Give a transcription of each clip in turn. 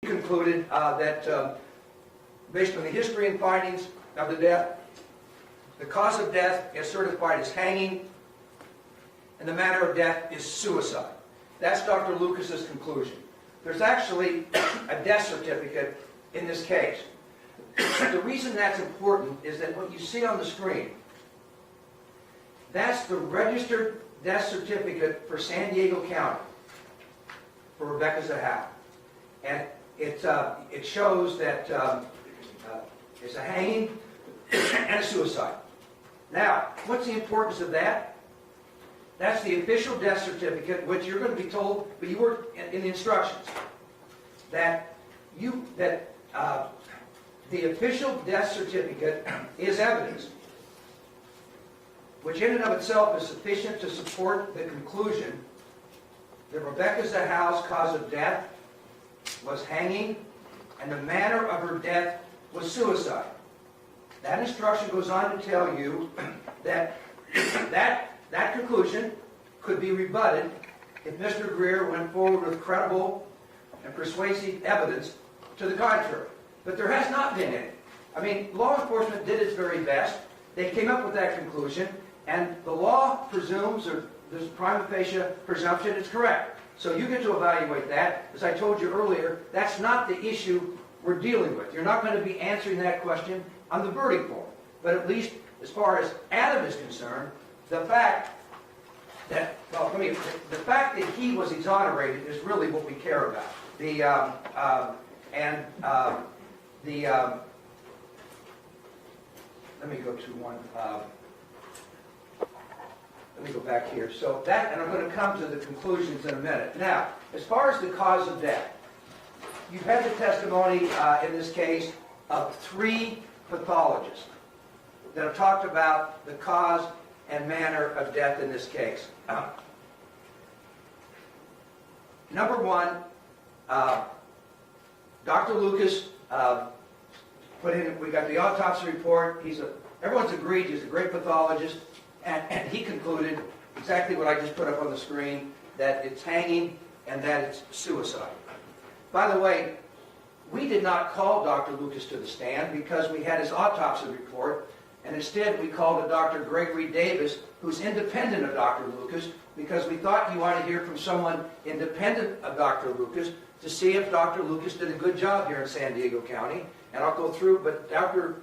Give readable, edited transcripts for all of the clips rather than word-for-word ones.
concluded that based on the history and findings of the death, the cause of death is certified as hanging, and the manner of death is suicide. That's Dr. Lucas's conclusion. There's actually a death certificate in this case. The reason that's important is that what you see on the screen, that's the registered death certificate for San Diego County for Rebecca Zahau. And it shows that it's a hanging and a suicide. Now, what's the importance of that? That's the official death certificate, which you're going to be told, but you were in the instructions, that the official death certificate is evidence, which in and of itself is sufficient to support the conclusion that Rebecca Zahau's cause of death was hanging, and the manner of her death was suicide. That instruction goes on to tell you that that conclusion could be rebutted if Mr. Greer went forward with credible and persuasive evidence to the contrary. But there has not been any. I mean, law enforcement did its very best. They came up with that conclusion, and the law presumes, or there's a prima facie presumption, it's correct. So you get to evaluate that. As I told you earlier, that's not the issue we're dealing with. You're not going to be answering that question on the verdict form. But at least as far as Adam is concerned, the fact that, the fact that he was exonerated is really what we care about. Let me go to one. Let me go back here. So that, and I'm going to come to the conclusions in a minute. Now, as far as the cause of death, you've had the testimony in this case of 3 pathologists that have talked about the cause and manner of death in this case. Number 1, Dr. Lucas put in, we got the autopsy report. Everyone's agreed he's a great pathologist, and he concluded exactly what I just put up on the screen, that it's hanging and that it's suicide. By the way, we did not call Dr. Lucas to the stand because we had his autopsy report, and instead we called a Dr. Gregory Davis, who's independent of Dr. Lucas, because we thought you wanted to hear from someone independent of Dr. Lucas to see if Dr. Lucas did a good job here in San Diego County. And I'll go through, but Dr.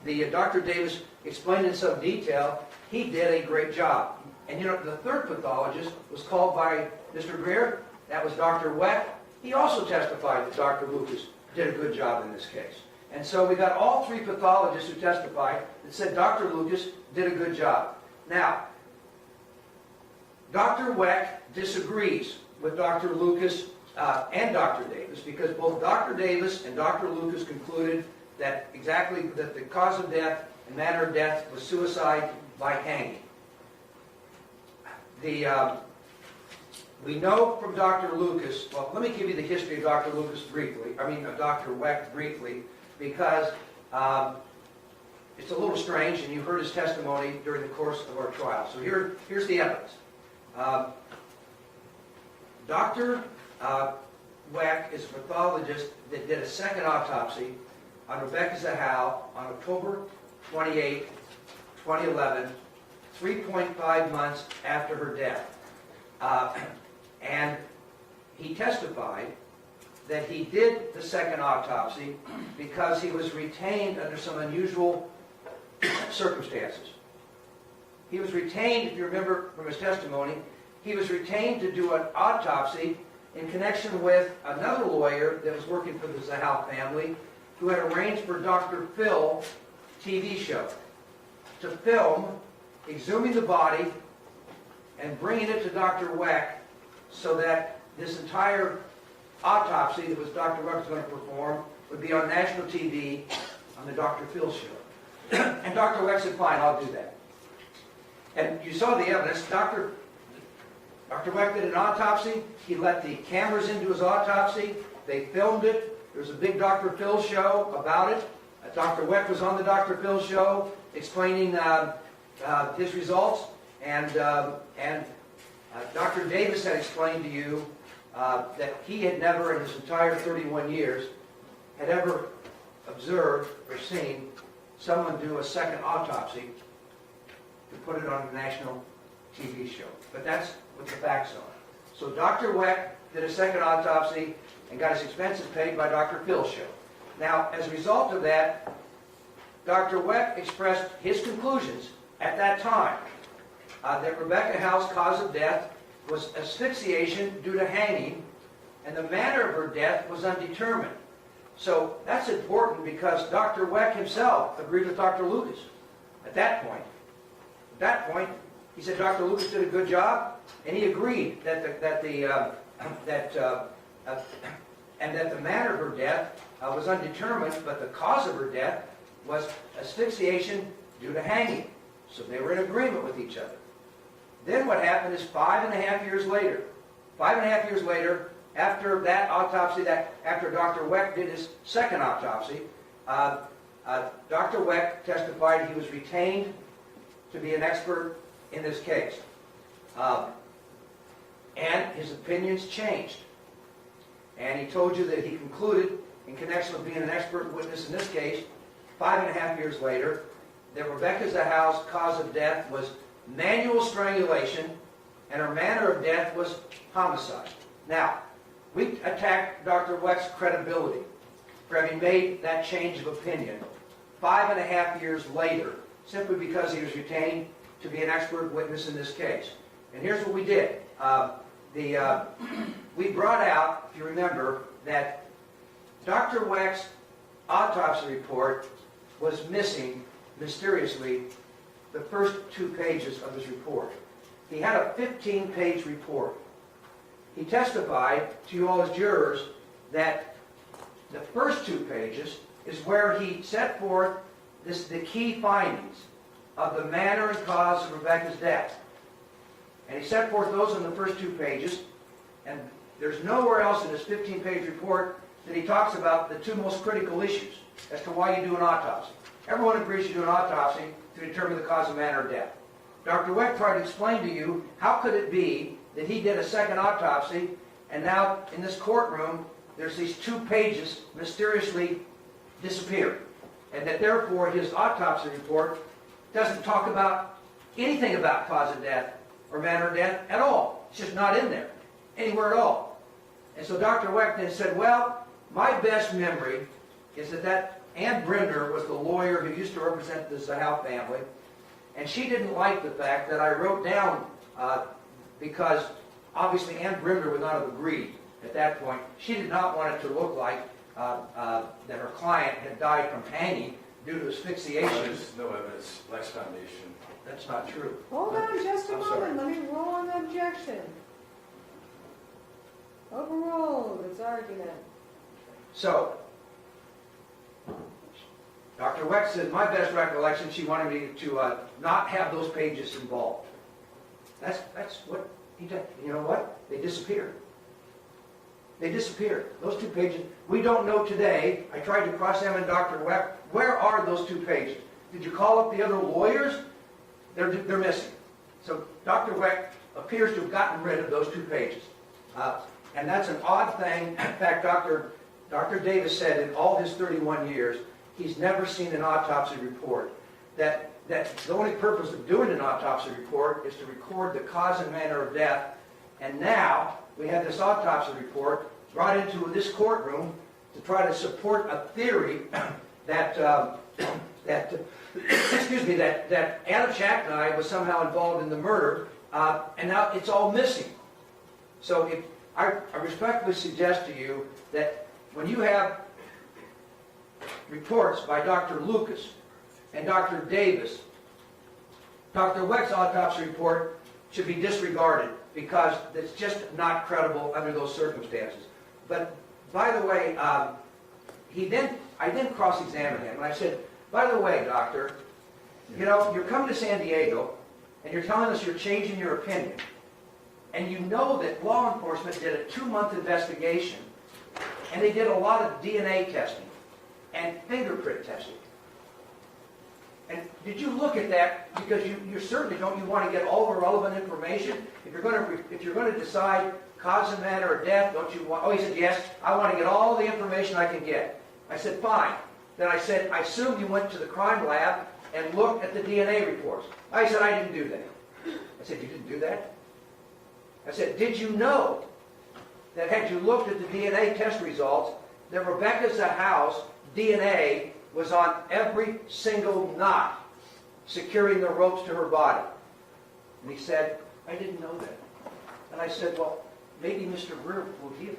Davis explained in some detail, he did a great job. And you know, the 3rd pathologist was called by Mr. Greer. That was Dr. Weck. He also testified that Dr. Lucas did a good job in this case. And so we got all 3 pathologists who testified that said Dr. Lucas did a good job. Now, Dr. Weck disagrees with Dr. Lucas and Dr. Davis, because both Dr. Davis and Dr. Lucas concluded that that the cause of death and manner of death was suicide by hanging. We know from Dr. Lucas, well, let me give you the history of Dr. Lucas briefly, of Dr. Weck briefly, because it's a little strange, and you heard his testimony during the course of our trial. So here's the evidence. Dr. Weck is a pathologist that did a 2nd autopsy on Rebecca Zahau on October 28, 2011, 3.5 months after her death. And he testified that he did the 2nd autopsy because he was retained under some unusual circumstances. He was retained, if you remember from his testimony, he was retained to do an autopsy in connection with another lawyer that was working for the Zahau family, who had arranged for Dr. Phil TV show to film exhuming the body and bringing it to Dr. Weck, so that this entire autopsy that was Dr. Weck was going to perform would be on national TV on the Dr. Phil show. And Dr. Weck said, fine, I'll do that. And you saw the evidence. Dr. Weck did an autopsy. He let the cameras into his autopsy. They filmed it. There was a big Dr. Phil show about it. Dr. Weck was on the Dr. Phil show explaining his results. And Dr. Davis had explained to you that he had never in his entire 31 years had ever observed or seen someone do a second autopsy to put it on a national TV show. But that's what the facts are. So Dr. Weck did a second autopsy and got his expenses paid by Dr. Phil's show. Now, as a result of that, Dr. Weck expressed his conclusions at that time that Rebecca Howe's cause of death was asphyxiation due to hanging, and the manner of her death was undetermined. So that's important because Dr. Weck himself agreed with Dr. Lucas at that point. At that point, he said Dr. Lucas did a good job, and he agreed that the manner of her death was undetermined, but the cause of her death was asphyxiation due to hanging. So they were in agreement with each other. Then what happened is 5.5 years later, after that autopsy, after Dr. Weck did his second autopsy, Dr. Weck testified he was retained to be an expert in this case. And his opinions changed. And he told you that he concluded, in connection with being an expert witness in this case, 5.5 years later, that Rebecca Zahal's cause of death was manual strangulation, and her manner of death was homicide. Now, we attacked Dr. Weck's credibility for having made that change of opinion 5.5 years later, simply because he was retained to be an expert witness in this case. And here's what we did. We brought out, if you remember, that Dr. Weck's autopsy report was missing, mysteriously, the first 2 pages of his report. He had a 15-page report. He testified to you all as jurors that the first 2 pages is where he set forth the key findings of the manner and cause of Rebecca's death. And he set forth those in the first 2 pages, and there's nowhere else in his 15-page report that he talks about the 2 most critical issues as to why you do an autopsy. Everyone agrees you do an autopsy to determine the cause and manner of death. Dr. Weck tried to explain to you how could it be that he did a second autopsy, and now in this courtroom there's these 2 pages mysteriously disappeared, and that therefore his autopsy report doesn't talk about anything about cause of death or manner of death at all. It's just not in there anywhere at all. And so Dr. Weck then said, well, my best memory is that Ann Brinder was the lawyer who used to represent the Zahal family, and she didn't like the fact that I wrote down, because obviously Ann Brinder would not have agreed at that point. She did not want it to look like that her client had died from hanging due to asphyxiation. There's no evidence. Lex Foundation. That's not true. Hold on just a I'm moment. sorry. Let me roll on the objection. Overruled. It's argument. So, Dr. Weck said, my best recollection, she wanted me to not have those pages involved. That's what he did. You know what? They disappeared. They disappeared. Those 2 pages. We don't know today. I tried to cross-examine Dr. Weck. Where are those 2 pages? Did you call up the other lawyers? They're missing. So Dr. Weck appears to have gotten rid of those 2 pages. And that's an odd thing. In fact, Dr. Davis said in all his 31 years, he's never seen an autopsy report. That the only purpose of doing an autopsy report is to record the cause and manner of death. And now we have this autopsy report brought into this courtroom to try to support a theory that Anna Chaknai was somehow involved in the murder, and now it's all missing. So I respectfully suggest to you that when you have reports by Dr. Lucas and Dr. Davis, Dr. Weck's autopsy report should be disregarded because it's just not credible under those circumstances. But by the way, I then cross-examined him, and I said, by the way, doctor, you know, you're coming to San Diego, and you're telling us you're changing your opinion, and you know that law enforcement did a 2-month investigation, and they did a lot of DNA testing and fingerprint testing. And did you look at that? Because you certainly don't. You want to get all the relevant information if you're going to decide cause and manner of death, don't you want, oh, he said, yes, I want to get all the information I can get. I said, fine. Then I said, I assume you went to the crime lab and looked at the DNA reports. I said, I didn't do that. I said, you didn't do that? I said, did you know that had you looked at the DNA test results, that Rebecca Zahau's DNA was on every single knot securing the ropes to her body? And he said, I didn't know that. And I said, well, maybe Mr. Greer will give.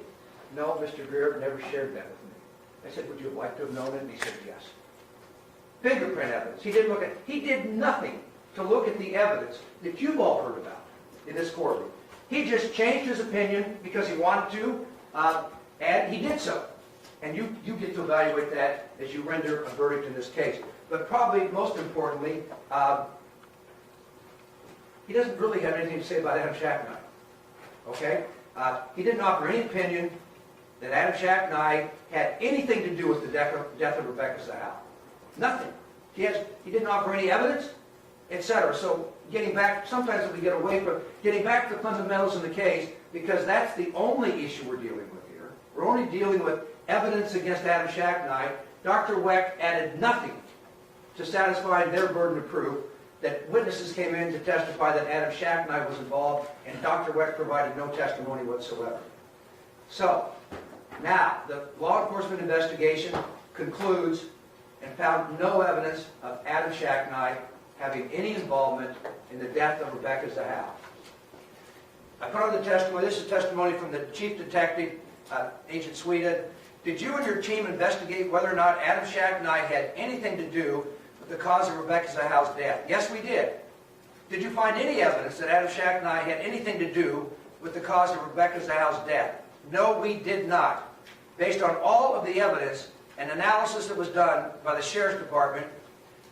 No, Mr. Greer never shared that with me. I said, would you have liked to have known it? And he said, yes. Fingerprint evidence. He did nothing to look at the evidence that you've all heard about in this courtroom. He just changed his opinion because he wanted to, and he did so. And you get to evaluate that as you render a verdict in this case. But probably most importantly, he doesn't really have anything to say about Adam Shacknight. Okay? He didn't offer any opinion that Adam Shacknight had anything to do with the death of Rebecca Zahau. Nothing. He didn't offer any evidence, etc. So getting back, sometimes we get away from getting back to the fundamentals in the case, because that's the only issue we're dealing with here. We're only dealing with evidence against Adam Shacknight. Dr. Weck added nothing to satisfy their burden of proof that witnesses came in to testify that Adam Shacknight was involved, and Dr. Weck provided no testimony whatsoever. So, now, the law enforcement investigation concludes and found no evidence of Adam Shacknight having any involvement in the death of Rebecca Zahau. I put on the testimony, this is testimony from the Chief Detective, Agent Sweden. Did you and your team investigate whether or not Adam Shacknight had anything to do with the cause of Rebecca Zahau's death? Yes, we did. Did you find any evidence that Adam Shacknight had anything to do with the cause of Rebecca Zahau's death? No, we did not. Based on all of the evidence and analysis that was done by the Sheriff's Department,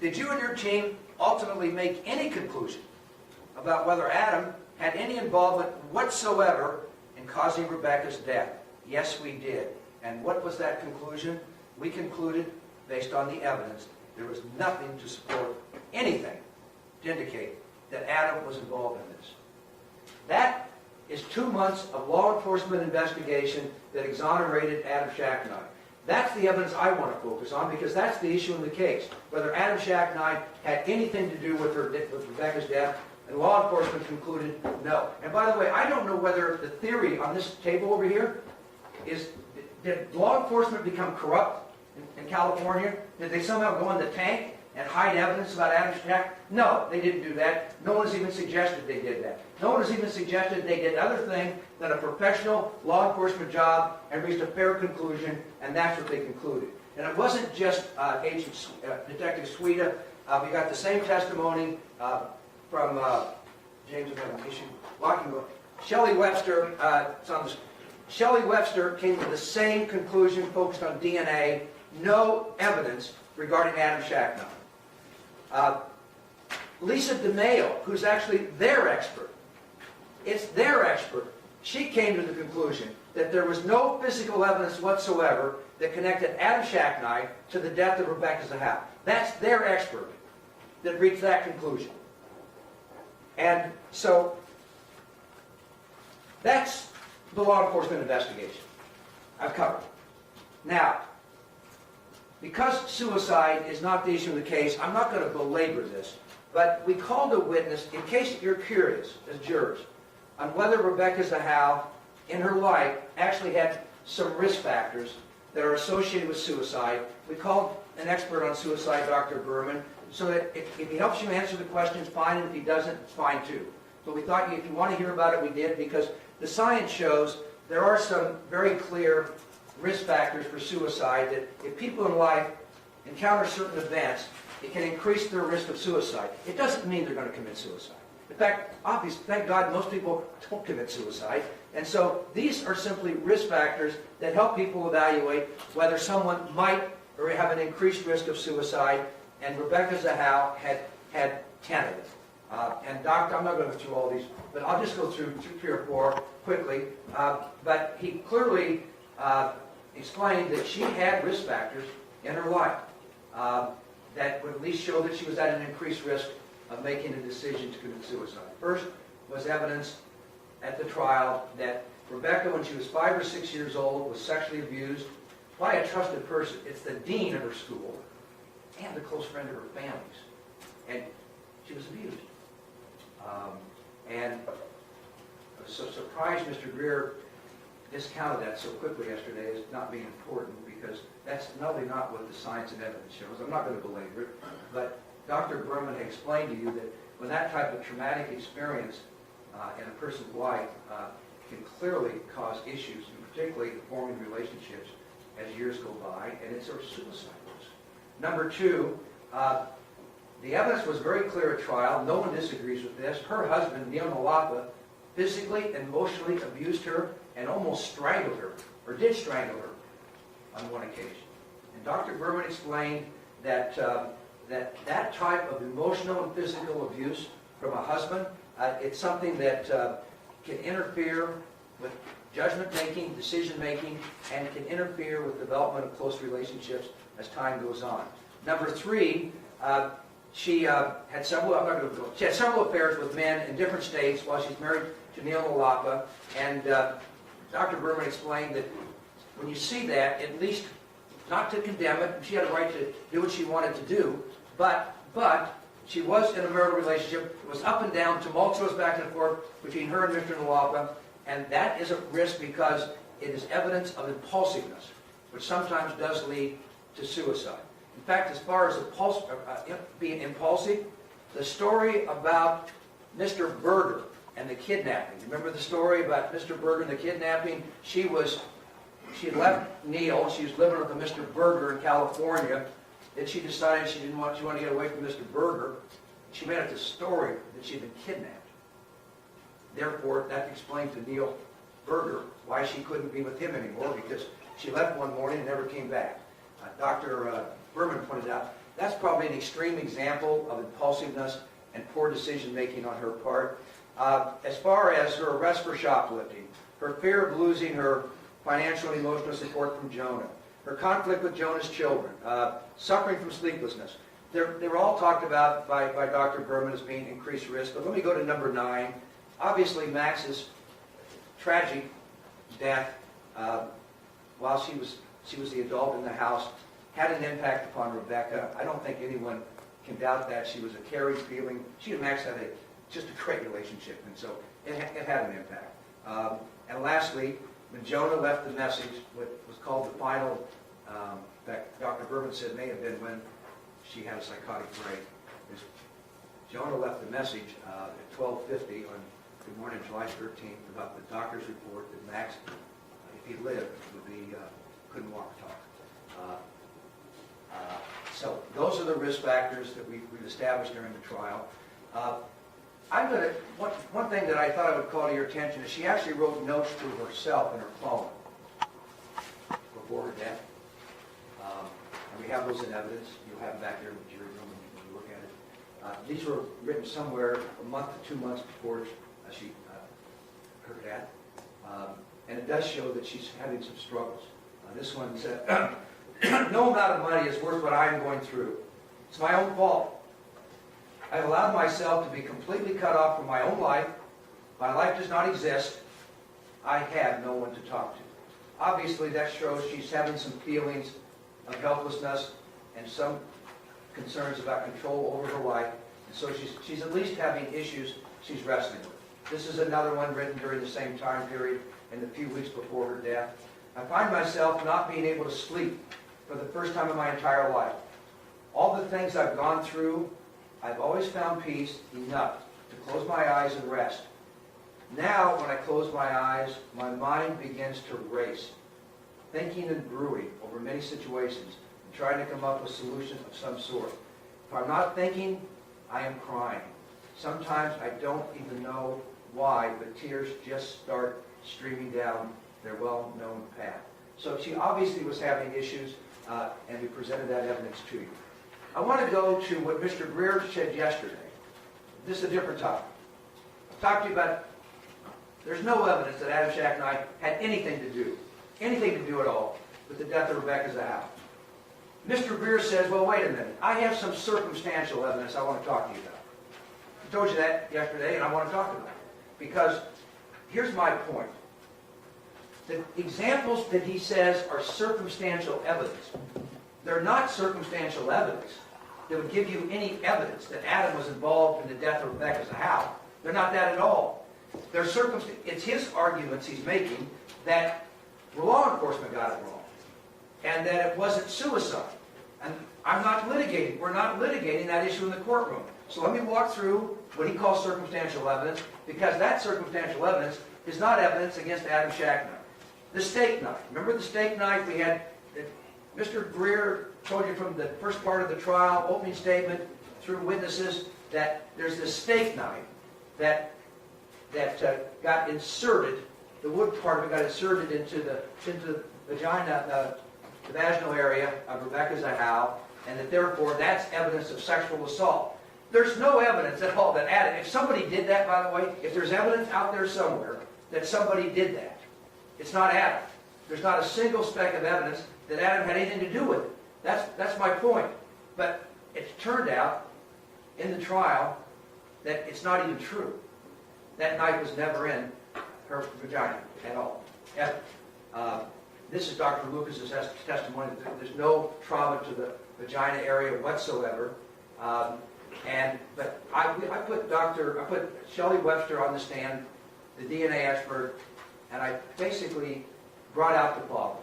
did you and your team ultimately make any conclusion about whether Adam had any involvement whatsoever in causing Rebecca's death? Yes, we did. And what was that conclusion? We concluded, based on the evidence, there was nothing to support anything to indicate that Adam was involved in this. That is 2 months of law enforcement investigation that exonerated Adam Shacknight. That's the evidence I want to focus on, because that's the issue in the case. Whether Adam Shacknight had anything to do with Rebecca's death, and law enforcement concluded no. And by the way, I don't know whether the theory on this table over here is, did law enforcement become corrupt in California? Did they somehow go in the tank and hide evidence about Adam Shacknight? No, they didn't do that. No one has even suggested they did that. No one has even suggested they did other thing than a professional law enforcement job and reached a fair conclusion, and that's what they concluded. And it wasn't just Detective Sweden. We got the same testimony from James Lockingwood. Shelley Webster, Shelley Webster came to the same conclusion, focused on DNA, no evidence regarding Adam Shacknight. Lisa DeMayo, who's actually their expert, it's their expert, she came to the conclusion that there was no physical evidence whatsoever that connected Adam Shacknight to the death of Rebecca Zahau. That's their expert that reached that conclusion. And so, that's the law enforcement investigation I've covered. Now, because suicide is not the issue in the case, I'm not going to belabor this, but we called a witness, in case you're curious, as jurors, on whether Rebecca Zahau, in her life, actually had some risk factors that are associated with suicide. We called an expert on suicide, Dr. Berman, so that if he helps you answer the questions, fine, and if he doesn't, it's fine too. So we thought if you want to hear about it, we did, because the science shows there are some very clear risk factors for suicide, that if people in life encounter certain events, it can increase their risk of suicide. It doesn't mean they're going to commit suicide. In fact, obviously, thank God, most people don't commit suicide. And so these are simply risk factors that help people evaluate whether someone might or have an increased risk of suicide. And Rebecca Zahau had 10 of them. And Doctor, I'm not going to go through all these, but I'll just go through 3 or 4 quickly. But he clearly explained that she had risk factors in her life that would at least show that she was at an increased risk of making a decision to commit suicide. First was evidence at the trial that Rebecca, when she was 5 or 6 years old, was sexually abused by a trusted person. It's the dean of her school and a close friend of her family's. And she was abused. And I was so surprised Mr. Greer discounted that so quickly yesterday as not being important, because that's not what the science and evidence shows. I'm not going to belabor it, but Dr. Berman explained to you that when that type of traumatic experience in a person's life can clearly cause issues, and particularly forming relationships as years go by, and it's a suicide risk. Number two, the evidence was very clear at trial. No one disagrees with this. Her husband, Neil Nalapa, physically and emotionally abused her and almost strangled her, or did strangle her on one occasion. And Dr. Berman explained that that type of emotional and physical abuse from a husband, it's something that can interfere with judgment-making, decision-making, and can interfere with development of close relationships as time goes on. Number three, she had several affairs with men in different states while she's married to Neil Nalapa, and Dr. Berman explained that when you see that, at least not to condemn it, she had a right to do what she wanted to do, but she was in a marital relationship. It was up and down, tumultuous back and forth between her and Mr. Nalapa, and that is a risk because it is evidence of impulsiveness, which sometimes does lead to suicide. In fact, as far as being impulsive, the story about Mr. Berger and the kidnapping. Remember the story about Mr. Berger and the kidnapping? She left Neil. She was living with a Mr. Berger in California. Then she decided she wanted to get away from Mr. Berger. She made up the story that she'd been kidnapped. Therefore, that explains to Neil Berger why she couldn't be with him anymore, because she left one morning and never came back. Dr. Berman pointed out that's probably an extreme example of impulsiveness and poor decision-making on her part. As far as her arrest for shoplifting, her fear of losing her financial and emotional support from Jonah, her conflict with Jonah's children, suffering from sleeplessness, they were all talked about by Dr. Berman as being increased risk. But let me go to number 9. Obviously, Max's tragic death while she was the adult in the house had an impact upon Rebecca. I don't think anyone can doubt that. She was a caring feeling. She and Max had just a great relationship, and so it had an impact. And lastly, when Jonah left the message, what was called the final, that Dr. Berman said may have been when she had a psychotic break, is Jonah left the message at 12:50 on Good morning, July 13th, about the doctor's report that Max, if he lived, couldn't walk or talk. So those are the risk factors that we've established during the trial. One thing that I thought I would call to your attention is she actually wrote notes to herself in her phone before her death. And we have those in evidence. You'll have them back here in the jury room when you look at it. These were written somewhere a month to 2 months before her death. And it does show that she's having some struggles. This one said, no amount of money is worth what I am going through. It's my own fault. I have allowed myself to be completely cut off from my own life. My life does not exist. I have no one to talk to. Obviously, that shows she's having some feelings of helplessness and some concerns about control over her life. And so she's at least having issues she's wrestling with. This is another one written during the same time period in the few weeks before her death. I find myself not being able to sleep for the first time in my entire life. All the things I've gone through, I've always found peace enough to close my eyes and rest. Now, when I close my eyes, my mind begins to race, thinking and brewing over many situations and trying to come up with solutions of some sort. If I'm not thinking, I am crying. Sometimes I don't even know why, but tears just start streaming down their well-known path. So she obviously was having issues, and we presented that evidence to you. I want to go to what Mr. Greer said yesterday. This is a different topic. I've talked to you about, there's no evidence that Adam Shack and I had anything to do at all, with the death of Rebecca Zahau. Mr. Greer says, well, wait a minute. I have some circumstantial evidence I want to talk to you about. I told you that yesterday, and I want to talk about it. Because here's my point. The examples that he says are circumstantial evidence, they're not circumstantial evidence that would give you any evidence that Adam was involved in the death of Rebecca Zahau. They're not that at all. It's his arguments he's making that law enforcement got it wrong and that it wasn't suicide. And I'm not litigating. We're not litigating that issue in the courtroom. So let me walk through what he calls circumstantial evidence, because that circumstantial evidence is not evidence against Adam Shackner. The steak knife. Remember the steak knife we had? Mr. Greer told you from the first part of the trial, opening statement, through witnesses, that there's this steak knife that got inserted, the wood part of it got inserted into the vagina, the vaginal area of Rebecca Zahau, and that therefore that's evidence of sexual assault. There's no evidence at all that Adam, if somebody did that, by the way, if there's evidence out there somewhere that somebody did that, it's not Adam. There's not a single speck of evidence that Adam had anything to do with it. That's my point. But it's turned out in the trial that it's not even true. That knife was never in her vagina at all, ever. This is Dr. Lucas's testimony. There's no trauma to the vagina area whatsoever. But I put Shelley Webster on the stand, the DNA expert, and I basically brought out the following.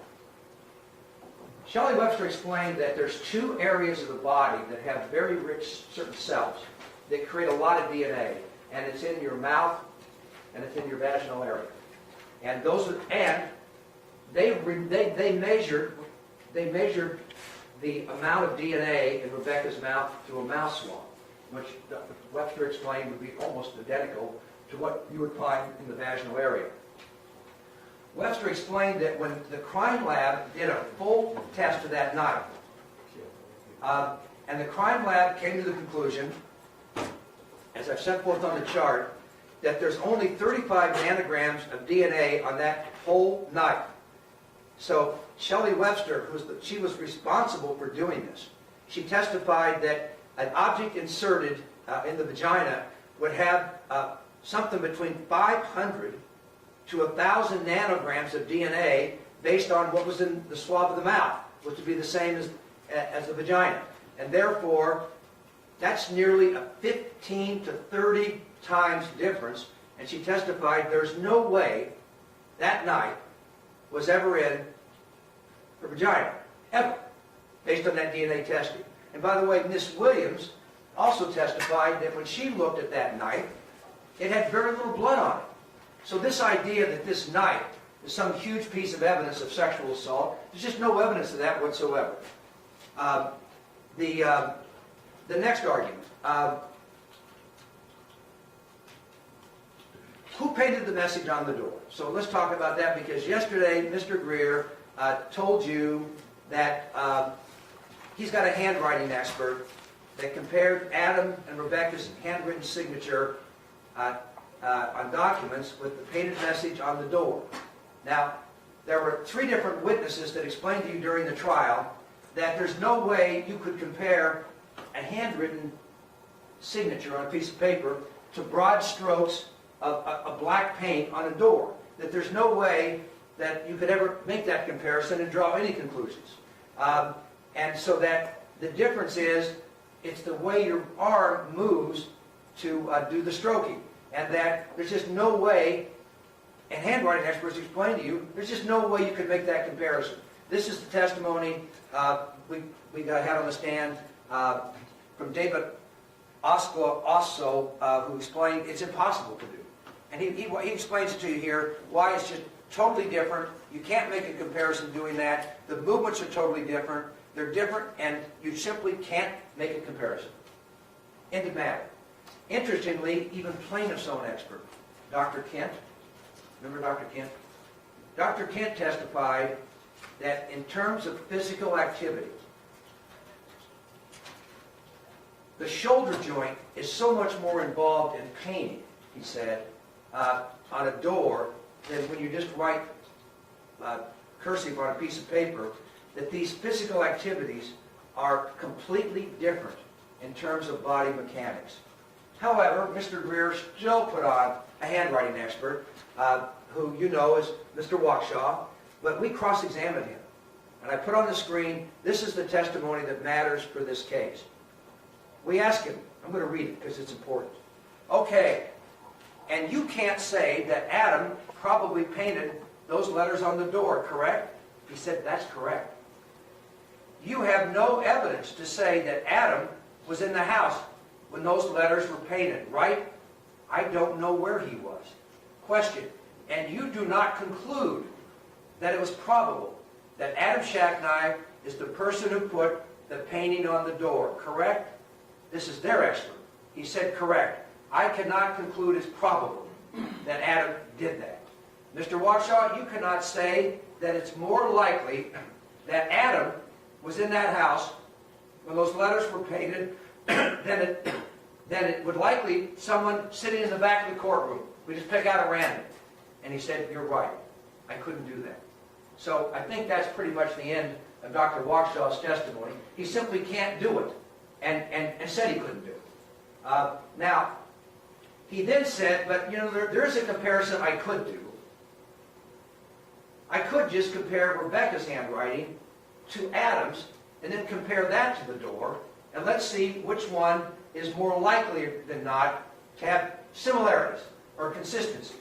Shelley Webster explained that there's two areas of the body that have very rich certain cells that create a lot of DNA, and it's in your mouth and it's in your vaginal area. And they measured the amount of DNA in Rebecca's mouth through a mouse swab, which Webster explained would be almost identical to what you would find in the vaginal area. Webster explained that when the crime lab did a full test of that knife, and the crime lab came to the conclusion, as I've set forth on the chart, that there's only 35 nanograms of DNA on that whole knife. So Shelley Webster, she was responsible for doing this. She testified that an object inserted in the vagina would have something between 500 to 1,000 nanograms of DNA based on what was in the swab of the mouth, which would be the same as the vagina. And therefore, that's nearly a 15 to 30 times difference. And she testified there's no way that knife was ever in her vagina, ever, based on that DNA testing. And by the way, Miss Williams also testified that when she looked at that knife, it had very little blood on it. So this idea that this knife is some huge piece of evidence of sexual assault, there's just no evidence of that whatsoever. The next argument. Who painted the message on the door? So let's talk about that, because yesterday Mr. Greer told you that he's got a handwriting expert that compared Adam and Rebecca's handwritten signature on documents with the painted message on the door. Now, there were 3 different witnesses that explained to you during the trial that there's no way you could compare a handwritten signature on a piece of paper to broad strokes of a black paint on a door. That there's no way that you could ever make that comparison and draw any conclusions. And so that the difference is, it's the way your arm moves to do the stroking. And that there's just no way, and handwriting experts explain to you, there's just no way you could make that comparison. This is the testimony we had on the stand from David Osso, who explained it's impossible to do. And he explains it to you here, why it's just totally different. You can't make a comparison doing that. The movements are totally different. They're different, and you simply can't make a comparison. End of matter. Interestingly, even plaintiff's own expert, Dr. Kent, remember Dr. Kent? Dr. Kent testified that in terms of physical activity, the shoulder joint is so much more involved in painting, he said, on a door than when you just write cursive on a piece of paper, that these physical activities are completely different in terms of body mechanics. However, Mr. Greer still put on a handwriting expert, who you know is Mr. Wakshaw, but we cross-examined him. And I put on the screen, this is the testimony that matters for this case. We asked him, I'm going to read it because it's important. Okay, and you can't say that Adam probably painted those letters on the door, correct? He said, that's correct. You have no evidence to say that Adam was in the house when those letters were painted, right? I don't know where he was. Question, and you do not conclude that it was probable that Adam Shacknai is the person who put the painting on the door, correct? This is their expert. He said correct. I cannot conclude it's probable that Adam did that. Mr. Wakshaw, you cannot say that it's more likely that Adam was in that house when those letters were painted than it would likely someone sitting in the back of the courtroom. We just pick out at random. And he said, you're right. I couldn't do that. So I think that's pretty much the end of Dr. Wakshaw's testimony. He simply can't do it, and said he couldn't do it. Now, he then said, but you know, there is a comparison I could do. I could just compare Rebecca's handwriting to Adam's, and then compare that to the door, and let's see which one is more likely than not to have similarities or consistencies.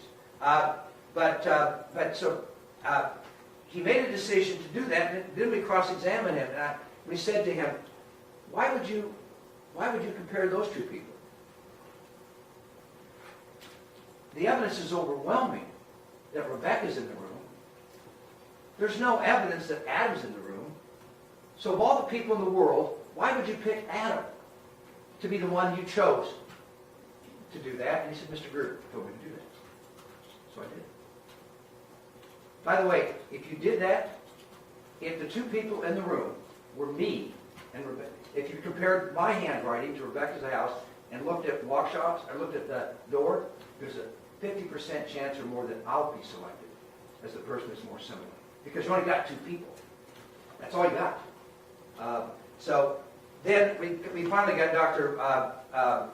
He made a decision to do that, and then we cross-examined him. And we said to him, why would you compare those two people? The evidence is overwhelming that Rebecca's in the room. There's no evidence that Adam's in the room. So of all the people in the world, why would you pick Adam to be the one you chose to do that? And he said, Mr. Greer told me to do that. So I did. By the way, if you did that, if the two people in the room were me and Rebecca, if you compared my handwriting to Rebecca's house and looked at Wakshaw's, or looked at the door, there's a 50% chance or more that I'll be selected as the person that's more similar. Because you only got two people. That's all you got. So then we finally got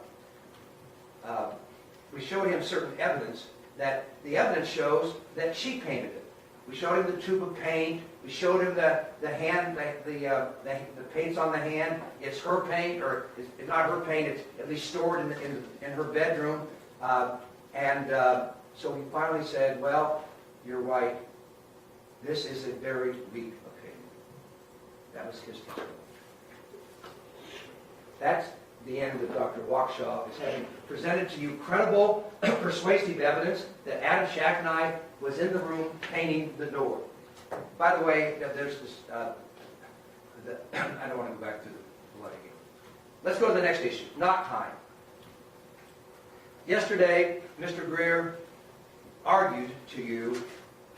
we showed him certain evidence that the evidence shows that she painted it. We showed him the tube of paint. We showed him the paint's on the hand. It's her paint, or it's not her paint. It's at least stored in her bedroom. So he finally said, well, you're right. This is a very weak opinion. That was his testimony. That's the end of Dr. Wakshaw, is having presented to you credible, persuasive evidence that Adam Shacknai was in the room painting the door. By the way, there's this, I don't want to go back to the blood again. Let's go to the next issue, not time. Yesterday, Mr. Greer argued to you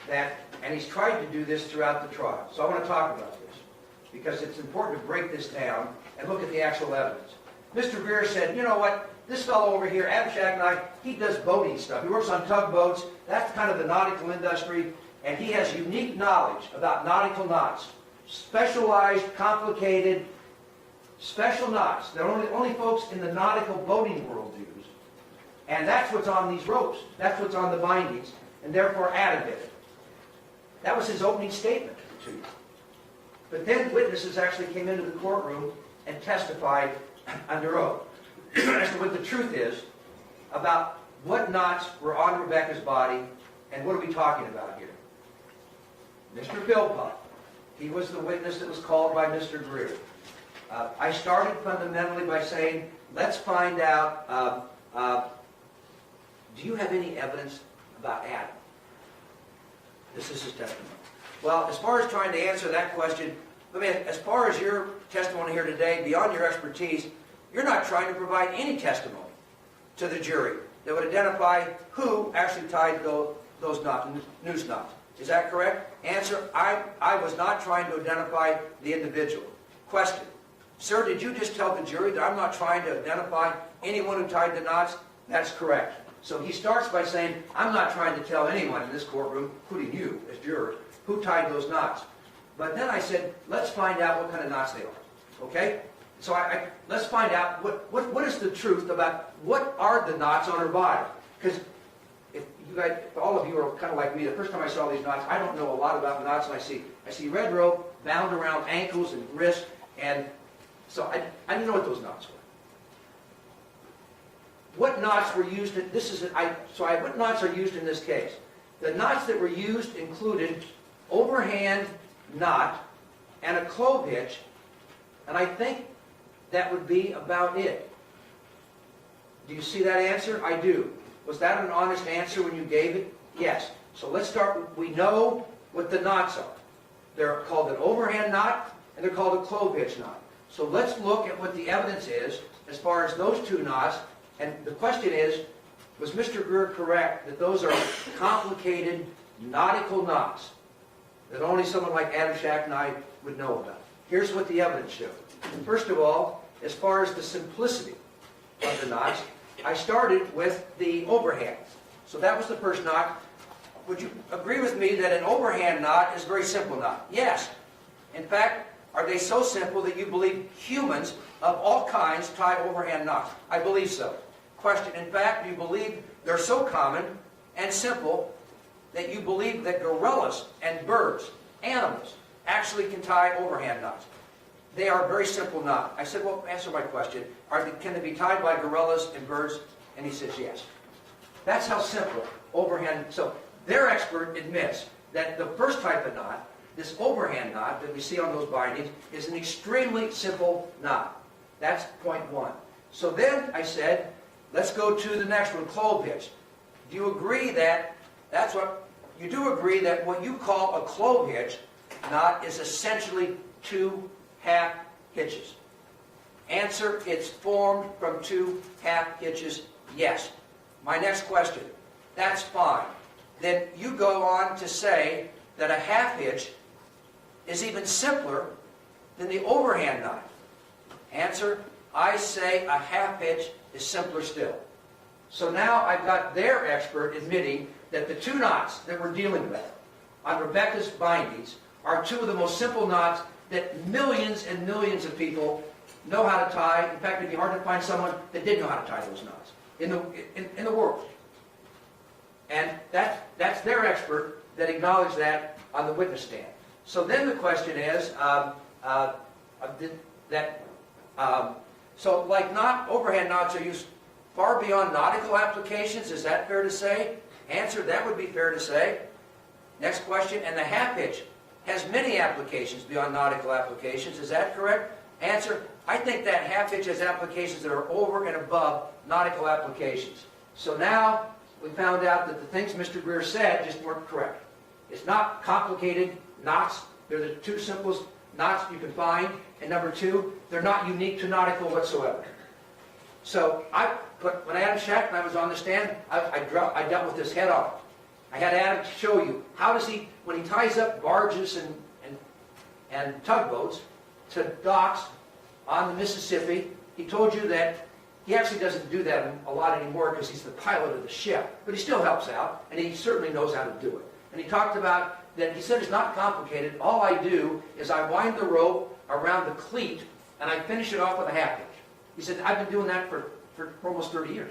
that, and he's tried to do this throughout the trial, so I want to talk about this, because it's important to break this down and look at the actual evidence. Mr. Greer said, you know what, this fellow over here, Adam Shacknai, he does boating stuff. He works on tugboats. That's kind of the nautical industry, and he has unique knowledge about nautical knots. Specialized, complicated, special knots that only folks in the nautical boating world use. And that's what's on these ropes. That's what's on the bindings, and therefore Adam did it. That was his opening statement to you. But then witnesses actually came into the courtroom and testified under oath as to what the truth is about what knots were on Rebecca's body, and what are we talking about here. Mr. Philpott, he was the witness that was called by Mr. Greer. I started fundamentally by saying, let's find out, do you have any evidence about Adam? This is his testimony. Well, as far as trying to answer that question, I mean, as far as your testimony here today, beyond your expertise, you're not trying to provide any testimony to the jury that would identify who actually tied those noose knots. Is that correct? Answer, I was not trying to identify the individual. Question, sir, did you just tell the jury that I'm not trying to identify anyone who tied the knots? That's correct. So he starts by saying, I'm not trying to tell anyone in this courtroom, including you as jurors, who tied those knots. But then I said, let's find out what kind of knots they are. Okay? So let's find out what is the truth about what are the knots on her body. Because if you guys, all of you are kind of like me. The first time I saw these knots, I don't know a lot about knots, and I see red rope bound around ankles and wrists, and so I didn't know what those knots were. What knots were used? What knots are used in this case? The knots that were used included overhand knot and a clove hitch, and I think that would be about it. Do you see that answer? I do. Was that an honest answer when you gave it? Yes. So let's start. We know what the knots are. They're called an overhand knot and they're called a clove hitch knot. So let's look at what the evidence is as far as those two knots. And the question is, was Mr. Greer correct that those are complicated nautical knots that only someone like Adam Shack and I would know about? Here's what the evidence showed. First of all, as far as the simplicity of the knots, I started with the overhand. So that was the first knot. Would you agree with me that an overhand knot is a very simple knot? Yes. In fact, are they so simple that you believe humans of all kinds tie overhand knots? I believe so. Question, in fact, do you believe they're so common and simple that you believe that gorillas and birds, animals, actually can tie overhand knots? They are a very simple knot. I said, well, answer my question. Can they be tied by gorillas and birds? And he says, yes. That's how simple overhand. So their expert admits that the first type of knot, this overhand knot that we see on those bindings, is an extremely simple knot. That's point one. So then I said, let's go to the next one, clove hitch. Do you agree that you do agree that what you call a clove hitch knot is essentially two half hitches? Answer, it's formed from two half hitches, yes. My next question, that's fine. Then you go on to say that a half hitch is even simpler than the overhand knot. Answer, I say a half hitch is simpler still. So now I've got their expert admitting that the two knots that we're dealing with on Rebecca's bindings are two of the most simple knots that millions and millions of people know how to tie. In fact, it'd be hard to find someone that didn't know how to tie those knots in the world. And that's their expert that acknowledged that on the witness stand. So then the question is, so like overhand knots are used far beyond nautical applications, is that fair to say? Answer, that would be fair to say. Next question, and the half hitch has many applications beyond nautical applications, is that correct? Answer, I think that half hitch has applications that are over and above nautical applications. So now we found out that the things Mr. Greer said just weren't correct. It's not complicated knots. They're the two simplest knots you can find. And number two, they're not unique to nautical whatsoever. So when Adam Shack and I was on the stand, I dealt with this head on. I had Adam show you, how does he, when he ties up barges and tugboats to docks on the Mississippi, he told you that he actually doesn't do that a lot anymore because he's the pilot of the ship, but he still helps out, and he certainly knows how to do it. And he talked about that, he said it's not complicated. All I do is I wind the rope around the cleat, and I finish it off with a half hitch. He said, I've been doing that for almost 30 years.